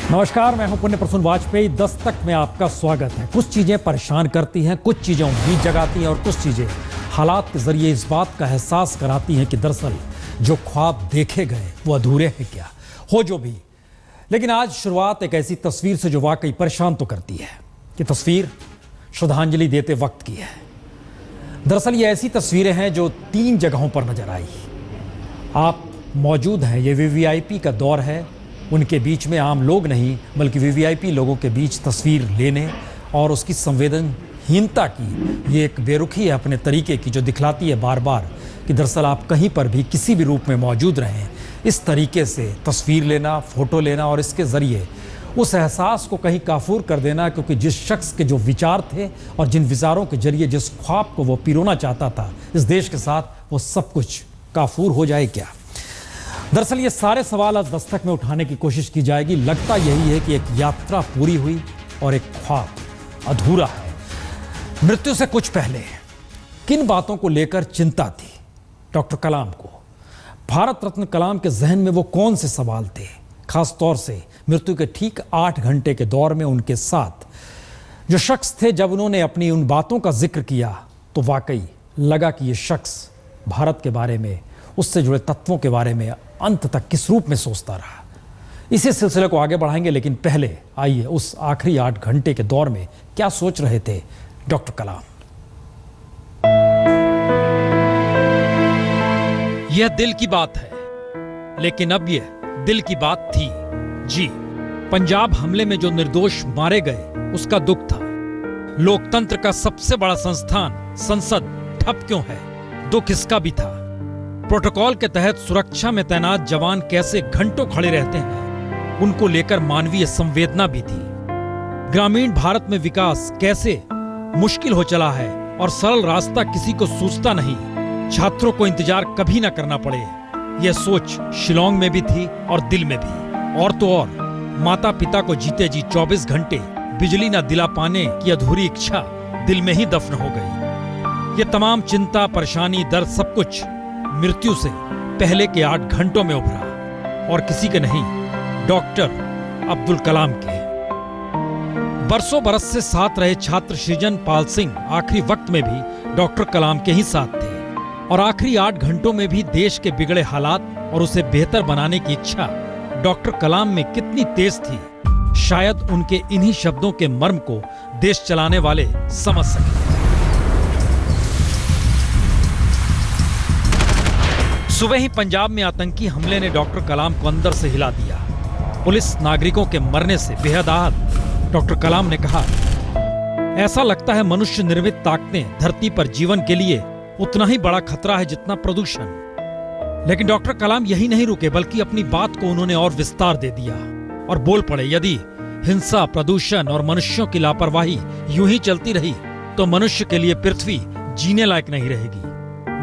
नमस्कार, मैं हूं पुण्य प्रसून वाजपेयी। दस्तक में आपका स्वागत है। कुछ चीजें परेशान करती हैं, कुछ चीजें उम्मीद जगाती हैं और कुछ चीजें हालात के जरिए इस बात का एहसास कराती हैं कि दरअसल जो ख्वाब देखे गए वो अधूरे हैं क्या, हो जो भी। लेकिन आज शुरुआत एक ऐसी तस्वीर से जो वाकई परेशान तो करती है। ये तस्वीर श्रद्धांजलि देते वक्त की है। दरअसल ये ऐसी तस्वीरें हैं जो 3 जगहों पर नजर आई। आप मौजूद हैं, ये वीवीआईपी का दौर है। उनके बीच में आम लोग नहीं बल्कि वीवीआईपी लोगों के बीच तस्वीर लेने और उसकी संवेदनहीनता की ये एक बेरुखी है अपने तरीके की, जो दिखलाती है बार बार कि दरअसल आप कहीं पर भी किसी भी रूप में मौजूद रहें, इस तरीके से तस्वीर लेना, फ़ोटो लेना और इसके ज़रिए उस एहसास को कहीं काफूर कर देना, क्योंकि जिस शख्स के जो विचार थे और जिन विचारों के जरिए जिस ख्वाब को वो पिरोना चाहता था इस देश के साथ, वो सब कुछ काफूर हो जाए क्या। दरअसल ये सारे सवाल आज दस्तक में उठाने की कोशिश की जाएगी। लगता यही है कि एक यात्रा पूरी हुई और एक ख्वाब अधूरा है। मृत्यु से कुछ पहले किन बातों को लेकर चिंता थी डॉक्टर कलाम को? भारत रत्न कलाम के जहन में वो कौन से सवाल थे? खास तौर से मृत्यु के ठीक 8 घंटे के दौर में उनके साथ जो शख्स थे, जब उन्होंने अपनी उन बातों का जिक्र किया तो वाकई लगा कि ये शख्स भारत के बारे में, उससे जुड़े तत्वों के बारे में अंत तक किस रूप में सोचता रहा। इसी सिलसिले को आगे बढ़ाएंगे, लेकिन पहले आइए उस आखिरी 8 घंटे के दौर में क्या सोच रहे थे डॉक्टर कलाम। यह दिल की बात है, लेकिन अब यह दिल की बात थी। जी, पंजाब हमले में जो निर्दोष मारे गए उसका दुख था। लोकतंत्र का सबसे बड़ा संस्थान संसद ठप क्यों है, दुख इसका भी था। प्रोटोकॉल के तहत सुरक्षा में तैनात जवान कैसे घंटों खड़े रहते हैं, उनको लेकर मानवीय संवेदना भी थी। ग्रामीण भारत में विकास कैसे मुश्किल हो चला है और सरल रास्ता किसी को सूझता नहीं, छात्रों को इंतजार कभी ना करना पड़े, यह सोच शिलांग में भी थी और दिल में भी। और तो और माता पिता को जीते जी 24 घंटे बिजली न दिला पाने की अधूरी इच्छा दिल में ही दफन हो गई। ये तमाम चिंता, परेशानी, दर्द, सब कुछ मृत्यु से पहले के 8 घंटों में उभरा, और किसी के नहीं, डॉक्टर अब्दुल कलाम के। बरसों बरस से साथ रहे छात्र सृजन पाल सिंह आखिरी वक्त में भी डॉक्टर कलाम के ही साथ थे, और आखिरी 8 घंटों में भी देश के बिगड़े हालात और उसे बेहतर बनाने की इच्छा डॉक्टर कलाम में कितनी तेज थी, शायद उनके इन्हीं शब्दों के मर्म को देश चलाने वाले समझ सके। सुबह ही पंजाब में आतंकी हमले ने डॉक्टर कलाम को अंदर से हिला दिया। पुलिस नागरिकों के मरने से बेहद आहत डॉक्टर कलाम ने कहा, ऐसा लगता है मनुष्य निर्मित ताकतें धरती पर जीवन के लिए उतना ही बड़ा खतरा है जितना प्रदूषण। लेकिन डॉक्टर कलाम यही नहीं रुके, बल्कि अपनी बात को उन्होंने और विस्तार दे दिया और बोल पड़े, यदि हिंसा, प्रदूषण और मनुष्यों की लापरवाही यूं ही चलती रही तो मनुष्य के लिए पृथ्वी जीने लायक नहीं रहेगी,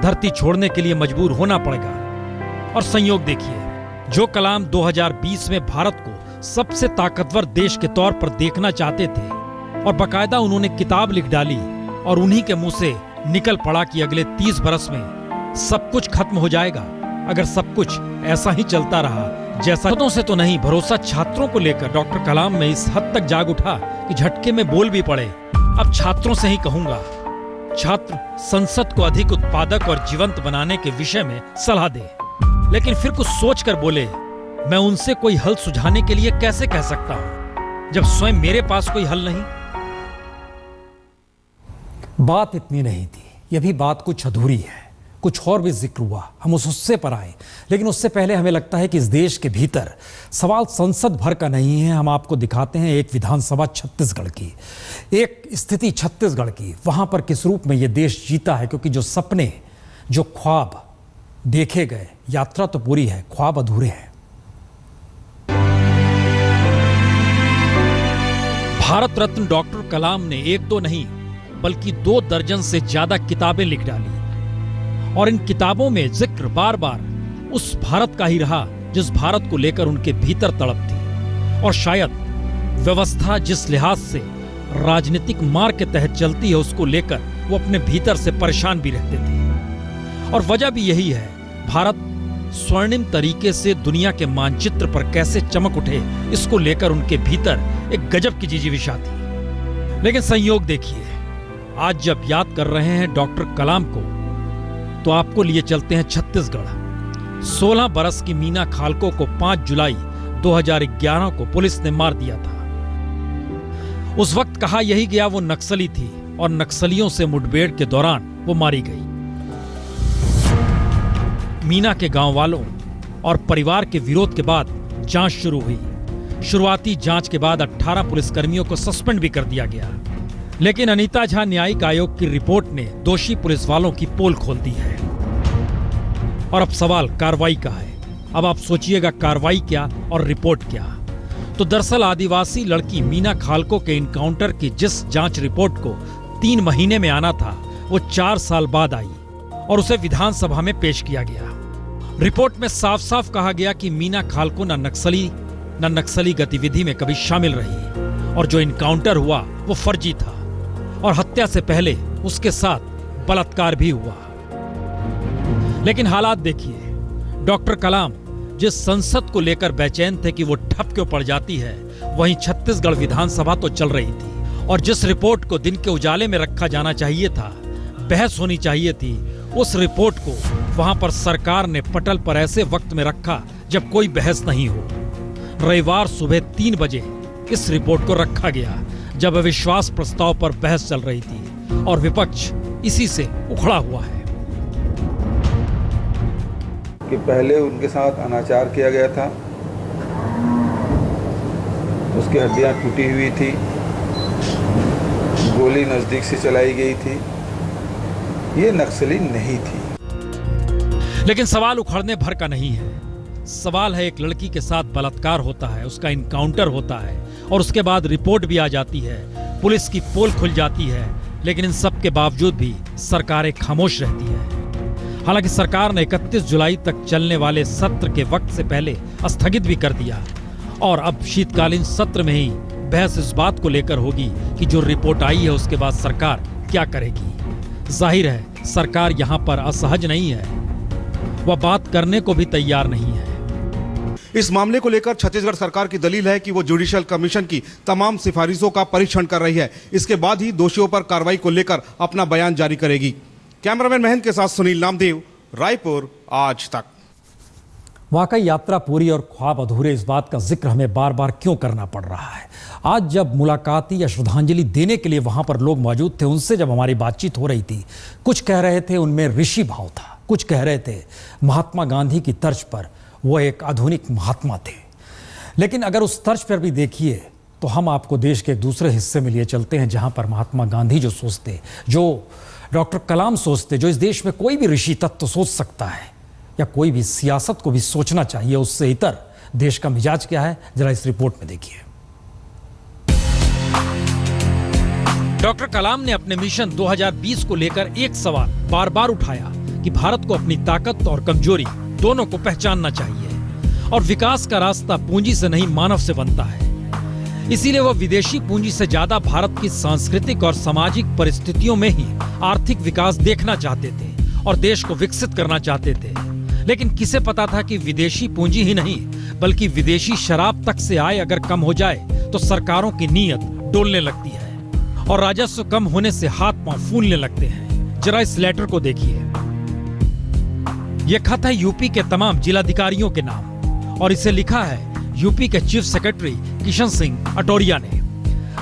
धरती छोड़ने के लिए मजबूर होना पड़ेगा। और संयोग देखिए, जो कलाम 2020 में भारत को सबसे ताकतवर देश के तौर पर देखना चाहते थे, और बकायदा उन्होंने किताब लिख डाली और उन्हीं के मुंह से निकल पड़ा कि अगले 30 बरस में सब कुछ खत्म हो जाएगा अगर सब कुछ ऐसा ही चलता रहा जैसा। खतों से तो नहीं, भरोसा छात्रों को लेकर डॉक्टर कलाम में इस हद तक जाग उठा कि झटके में बोल भी पड़े, अब छात्रों से ही कहूंगा, छात्र संसद को अधिक उत्पादक और जीवंत बनाने के विषय में सलाह दे। लेकिन फिर कुछ सोचकर बोले, मैं उनसे कोई हल सुझाने के लिए कैसे कह सकता हूं जब स्वयं मेरे पास कोई हल नहीं। बात इतनी नहीं थी, यह भी बात कुछ अधूरी है, कुछ और भी जिक्र हुआ, हम उस हिस्से पर आए। लेकिन उससे पहले हमें लगता है कि इस देश के भीतर सवाल संसद भर का नहीं है। हम आपको दिखाते हैं एक विधानसभा छत्तीसगढ़ की, एक स्थिति छत्तीसगढ़ की, वहां पर किस रूप में यह देश जीता है। क्योंकि जो सपने, जो ख्वाब देखे गए, यात्रा तो पूरी है, ख्वाब अधूरे हैं। भारत रत्न डॉक्टर कलाम ने 1-2 नहीं बल्कि 2 दर्जन से ज्यादा किताबें लिख डाली, और इन किताबों में जिक्र बार बार उस भारत का ही रहा जिस भारत को लेकर उनके भीतर तड़प थी। और शायद व्यवस्था जिस लिहाज से राजनीतिक मार्ग के तहत चलती है उसको लेकर वो अपने भीतर से परेशान भी रहते थे। और वजह भी यही है, भारत स्वर्णिम तरीके से दुनिया के मानचित्र पर कैसे चमक उठे, इसको लेकर उनके भीतर एक गजब की जिजीविषा थी। लेकिन संयोग देखिए, आज जब याद कर रहे हैं डॉक्टर कलाम को, तो आपको लिए चलते हैं छत्तीसगढ़। 16 बरस की मीना खालको को 5 जुलाई 2011 को पुलिस ने मार दिया था। उस वक्त कहा यही गया वो नक्सली थी और नक्सलियों से मुठभेड़ के दौरान वो मारी गई। मीना के गांव वालों और परिवार के विरोध के बाद जांच शुरू हुई। शुरुआती जांच के बाद 18 पुलिसकर्मियों को सस्पेंड भी कर दिया गया। लेकिन अनीता झा न्यायिक आयोग की रिपोर्ट ने दोषी पुलिस वालों की पोल खोल दी है। और अब सवाल कार्रवाई का है। अब आप सोचिएगा, कार्रवाई क्या और रिपोर्ट क्या। तो दरअसल आदिवासी लड़की मीना खालको के इनकाउंटर की जिस जांच रिपोर्ट को 3 महीने में आना था, वो 4 साल बाद आई और उसे विधानसभा में पेश किया गया। रिपोर्ट में साफ साफ कहा गया कि मीना खालको न नक्सली गतिविधि में कभी शामिल रही और जो इनकाउंटर हुआ वो फर्जी था और हत्या से पहले उसके साथ बलात्कार भी हुआ। लेकिन हालात देखिए, डॉक्टर कलाम जिस संसद को लेकर बेचैन थे कि वो ठप क्यों पड़ जाती है, वहीं छत्तीसगढ़ विधानसभा तो चल रही थी और जिस रिपोर्ट को दिन के उजाले में रखा जाना चाहिए था, बहस होनी चाहिए थी, उस रिपोर्ट को वहां पर सरकार ने पटल पर ऐसे वक्त में रखा जब कोई बहस नहीं हो। रविवार सुबह 3 बजे इस रिपोर्ट को रखा गया, जब अविश्वास प्रस्ताव पर बहस चल रही थी और विपक्ष इसी से उखड़ा हुआ है कि पहले उनके साथ अनाचार किया गया था, उसकी हड्डियां टूटी हुई थी, गोली नजदीक से चलाई गई थी, ये नक्सली नहीं थी। लेकिन सवाल उखड़ने भर का नहीं है। सवाल है, एक लड़की के साथ बलात्कार होता है, उसका इनकाउंटर होता है और उसके बाद रिपोर्ट भी आ जाती है, पुलिस की पोल खुल जाती है, लेकिन इन सब के बावजूद भी सरकारें खामोश रहती है। हालांकि सरकार ने 31 जुलाई तक चलने वाले सत्र के वक्त से पहले स्थगित भी कर दिया और अब शीतकालीन सत्र में ही बहस इस बात को लेकर होगी कि जो रिपोर्ट आई है उसके बाद सरकार क्या करेगी। जाहिर है सरकार यहाँ पर असहज नहीं है, वह बात करने को भी तैयार नहीं है। इस मामले को लेकर छत्तीसगढ़ सरकार की दलील है कि वो जुडिशियल कमीशन की तमाम सिफारिशों का परीक्षण कर रही है। इसके बाद ही दोषियों पर कार्रवाई को लेकर अपना बयान जारी करेगी। कैमरामैन महेंद्र के साथ सुनील नामदेव, रायपुर, आज तक। वाकई यात्रा पूरी और ख्वाब अधूरे, इस बात का जिक्र हमें बार बार क्यों करना पड़ रहा है। आज जब मुलाकाती या श्रद्धांजलि देने के लिए वहां पर लोग मौजूद थे, उनसे जब हमारी बातचीत हो रही थी, कुछ कह रहे थे उनमें ऋषि भाव था, कुछ कह रहे थे महात्मा गांधी की तर्ज पर वो एक आधुनिक महात्मा थे। लेकिन अगर उस तर्ज पर भी देखिए तो हम आपको देश के एक दूसरे हिस्से में लिए चलते हैं, जहां पर महात्मा गांधी जो सोचते, जो डॉक्टर कलाम सोचते, जो इस देश में कोई भी ऋषि तत्व सोच सकता है या कोई भी सियासत को भी सोचना चाहिए, उससे इतर देश का मिजाज क्या है, जरा इस रिपोर्ट में देखिए। डॉक्टर कलाम ने अपने मिशन 2020 को लेकर एक सवाल बार बार उठाया कि भारत को अपनी ताकत और कमजोरी दोनों को पहचानना चाहिए और विकास का रास्ता पूंजी से नहीं मानव से बनता है। इसीलिए वह विदेशी पूंजी से ज्यादा भारत की सांस्कृतिक और सामाजिक परिस्थितियों में ही आर्थिक विकास देखना चाहते थे और देश को विकसित करना चाहते थे। लेकिन किसे पता था कि विदेशी पूंजी ही नहीं बल्कि विदेशी शराब तक से आय अगर कम हो जाए तो सरकारों की नीयत डोलने लगती है और राजस्व कम होने से हाथ पांव फूलने लगते हैं। जरा इस लेटर को देखिए। यह खत है यूपी के तमाम जिलाधिकारियों के नाम और इसे लिखा है यूपी के चीफ सेक्रेटरी किशन सिंह अटोरिया ने।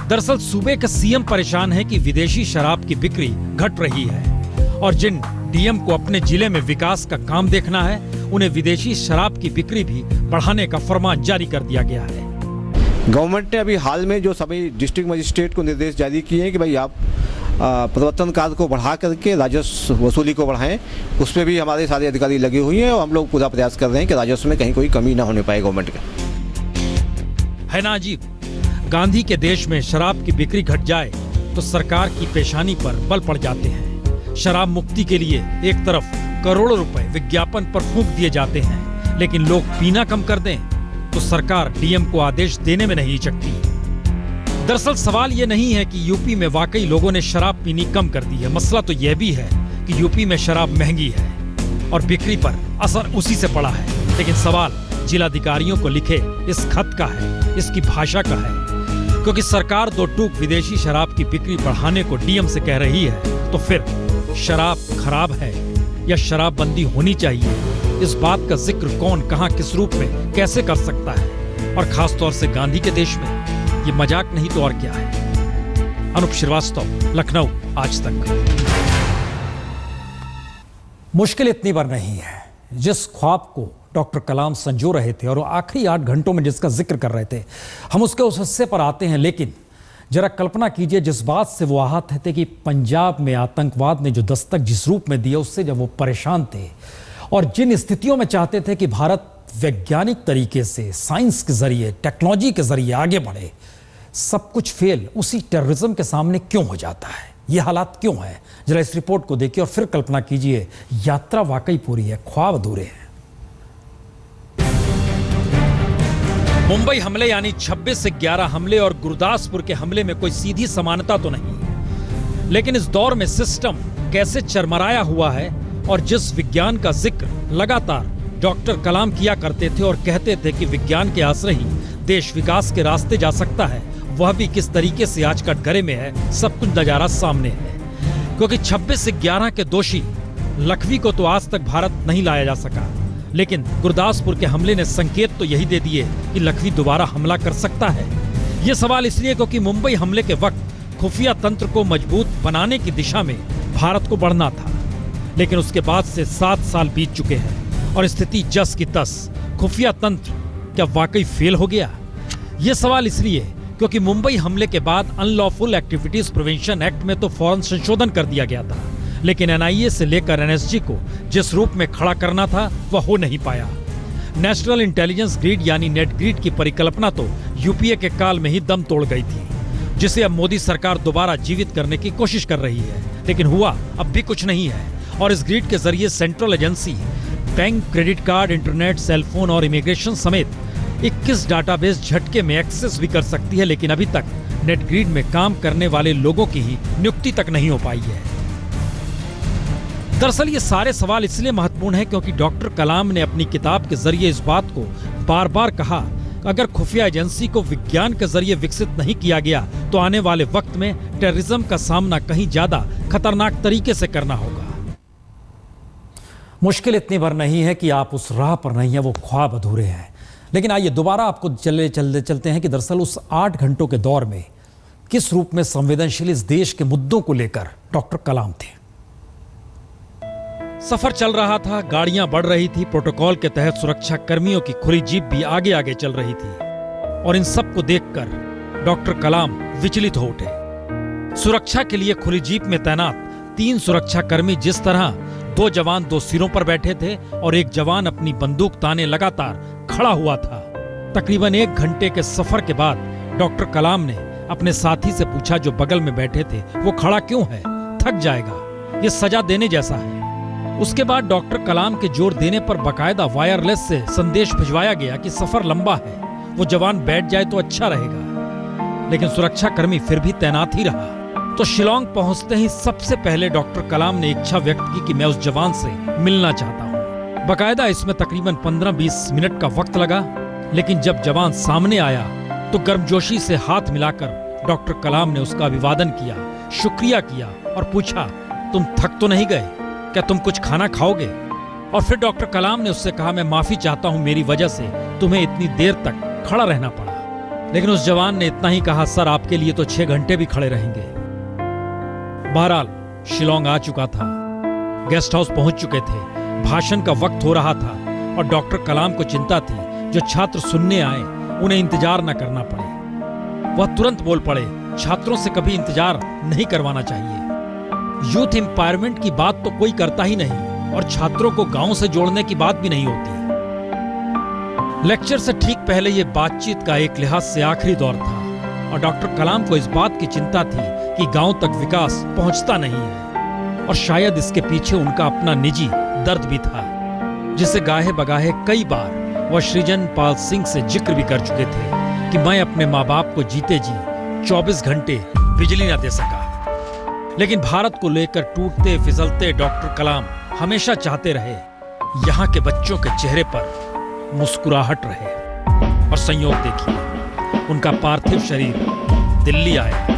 दरअसल सूबे के सीएम परेशान है कि विदेशी शराब की बिक्री घट रही है और जिन डीएम को अपने जिले में विकास का काम देखना है, उन्हें विदेशी शराब की बिक्री भी बढ़ाने का फरमान जारी कर दिया गया है। गवर्नमेंट ने अभी हाल में जो सभी डिस्ट्रिक्ट मजिस्ट्रेट को निर्देश जारी किए हैं कि भाई आप प्रवर्तन कार्य को बढ़ा करके राजस्व वसूली को बढ़ाएं, उसमें भी हमारे सारे अधिकारी लगे हुए हैं और हम लोग पूरा प्रयास कर रहे हैं कि राजस्व में कहीं कोई कमी ना होने पाए गवर्नमेंट का। है ना अजीब, गांधी के देश में शराब की बिक्री घट जाए तो सरकार की पेशानी पर बल पड़ जाते हैं। शराब मुक्ति के लिए एक तरफ करोड़ों रुपए विज्ञापन पर फूंक दिए जाते हैं, लेकिन लोग पीना कम कर दें तो सरकार डीएम को आदेश देने में नहीं हिचकती। दरअसल सवाल ये नहीं है कि यूपी में वाकई लोगों ने शराब पीनी कम कर दी है, मसला तो यह भी है कि यूपी में शराब महंगी है और बिक्री पर असर उसी से पड़ा है। लेकिन सवाल जिलाधिकारियों को लिखे इस खत का है, इसकी भाषा का है। क्योंकि सरकार 2 टूक विदेशी शराब की बिक्री बढ़ाने को डीएम से कह रही है, तो फिर शराब खराब है या शराबबंदी होनी चाहिए, इस बात का जिक्र कौन, कहां, किस रूप में, कैसे कर सकता है? और खासतौर से गांधी के देश में ये मजाक नहीं तो और क्या है। अनुप श्रीवास्तव, लखनऊ, आज तक। मुश्किल इतनी बार नहीं है। जिस ख्वाब को डॉक्टर कलाम संजो रहे थे और वो आखिरी 8 घंटों में जिसका जिक्र कर रहे थे, हम उसके उस हिस्से पर आते हैं। लेकिन जरा कल्पना कीजिए, जिस बात से वो आहत थे कि पंजाब में आतंकवाद ने जो दस्तक जिस रूप में दिया, उससे जब वो परेशान थे और जिन स्थितियों में चाहते थे कि भारत वैज्ञानिक तरीके से, साइंस के जरिए, टेक्नोलॉजी के जरिए आगे बढ़े, सब कुछ फेल उसी टेररिज्म के सामने क्यों हो जाता है? ये हालात क्यों है? जरा इस रिपोर्ट को देखिए और फिर कल्पना कीजिए, यात्रा वाकई पूरी है, ख्वाब अधूरे हैं। मुंबई हमले यानी 26 से 11 हमले और गुरदासपुर के हमले में कोई सीधी समानता तो नहीं, लेकिन इस दौर में सिस्टम कैसे चरमराया हुआ है और जिस विज्ञान का जिक्र लगातार डॉक्टर कलाम किया करते थे और कहते थे कि विज्ञान के आश्रय ही देश विकास के रास्ते जा सकता है, वह भी किस तरीके से आज कटघरे में है, सब कुछ नजारा सामने है। क्योंकि 26 से 11 के दोषी लखवी को तो आज तक भारत नहीं लाया जा सका, लेकिन गुरदासपुर के हमले ने संकेत तो यही दे दिए कि लखवी दोबारा हमला कर सकता है। यह सवाल इसलिए क्योंकि मुंबई हमले के वक्त खुफिया तंत्र को मजबूत बनाने की दिशा में भारत को बढ़ना था, लेकिन उसके बाद से 7 साल बीत चुके हैं और स्थिति जस की तस। खुफिया तंत्र क्या वाकई फेल हो गया? यह सवाल इसलिए क्योंकि मुंबई हमले के बाद अनलॉफुल एक्टिविटीज प्रिवेंशन एक्ट में तो फौरन संशोधन कर दिया गया था, लेकिन एनआईए से लेकर एनएसजी को जिस रूप में खड़ा करना था वह हो नहीं पाया। नेशनल इंटेलिजेंस ग्रिड यानी नेट ग्रिड की परिकल्पना तो यूपीए के काल में ही दम तोड़ गई थी, जिसे अब मोदी सरकार दोबारा जीवित करने की कोशिश कर रही है, लेकिन हुआ अब भी कुछ नहीं है। और इस ग्रिड के जरिए central agency bank, credit card, internet, cellphone और इमिग्रेशन समेत 21 डाटाबेस झटके में एक्सेस भी कर सकती है, लेकिन अभी तक नेट ग्रिड में काम करने वाले लोगों की ही नियुक्ति तक नहीं हो पाई है। दरअसल ये सारे सवाल इसलिए महत्वपूर्ण हैं क्योंकि डॉक्टर कलाम ने अपनी किताब के जरिए इस बात को बार बार कहा, अगर खुफिया एजेंसी को विज्ञान के जरिए विकसित नहीं किया गया तो आने वाले वक्त में टेररिज्म का सामना कहीं ज्यादा खतरनाक तरीके से करना होगा। मुश्किल इतनी बार नहीं है कि आप उस राह पर नहीं है, वो ख्वाब अधूरे हैं। लेकिन आइए दोबारा आपको चलते हैं कि दरअसल उस 8 घंटों के दौर में किस रूप में संवेदनशील इस देश के मुद्दों को लेकर डॉक्टर कलाम थे। सफर चल रहा था, गाड़ियां बढ़ रही थी, प्रोटोकॉल के तहत सुरक्षा कर्मियों की खुली जीप भी आगे आगे चल रही थी और इन सब को देखकर डॉक्टर कलाम विचलित हो उठे। सुरक्षा के लिए खुली जीप में तैनात 3 सुरक्षा कर्मी जिस तरह 2 जवान 2 सिरों पर बैठे थे और एक जवान अपनी बंदूक ताने लगातार खड़ा हुआ था। तकरीबन 1 घंटे के सफर के बाद डॉक्टर कलाम ने अपने साथी से पूछा जो बगल में बैठे थे, वो खड़ा क्यों है? थक जाएगा, ये सजा देने जैसा है। उसके बाद डॉक्टर कलाम के जोर देने पर बकायदा वायरलेस से संदेश भिजवाया गया कि सफर लंबा है, वो जवान बैठ जाए तो अच्छा रहेगा। लेकिन सुरक्षा कर्मी फिर भी तैनात ही रहा। तो शिलांग पहुंचते ही सबसे पहले डॉक्टर कलाम ने इच्छा व्यक्त की कि मैं उस जवान से मिलना चाहता हूं। बकायदा इसमें तकरीबन 15-20 मिनट का वक्त लगा, लेकिन जब जवान सामने आया तो गर्मजोशी से हाथ मिलाकर डॉक्टर कलाम ने उसका अभिवादन किया, शुक्रिया किया और पूछा, तुम थक तो नहीं गए? क्या तुम कुछ खाना खाओगे? और फिर डॉक्टर कलाम ने उससे कहा, मैं माफी चाहता हूं, मेरी वजह से तुम्हें इतनी देर तक खड़ा रहना पड़ा। लेकिन उस जवान ने इतना ही कहा, सर आपके लिए तो 6 घंटे भी खड़े रहेंगे। बहरहाल शिलांग आ चुका था, गेस्ट हाउस पहुंच चुके थे, भाषण का वक्त हो रहा था और डॉक्टर कलाम को चिंता थी जो छात्र सुनने आए उन्हें इंतजार न करना पड़े। वह तुरंत बोल पड़े, छात्रों से कभी इंतजार नहीं करवाना चाहिए। यूथ एम्पावरमेंट की बात तो कोई करता ही नहीं और छात्रों को गांव से जोड़ने की बात भी नहीं होती। लेक्चर से ठीक पहले ये बातचीत का एक लिहाज से आखिरी दौर था और डॉक्टर कलाम को इस बात की चिंता थी कि गांव तक विकास पहुंचता नहीं है और शायद इसके पीछे उनका अपना निजी दर्द भी था, जिसे गाहे बगाहे कई बार वह सृजन पाल सिंह से जिक्र भी कर चुके थे कि मैं अपने माँ बाप को जीते जी 24 घंटे बिजली न दे सका। लेकिन भारत को लेकर टूटते फिसलते डॉक्टर कलाम हमेशा चाहते रहे यहाँ के बच्चों के चेहरे पर मुस्कुराहट रहे। और संयोग देखिए, उनका पार्थिव शरीर दिल्ली आए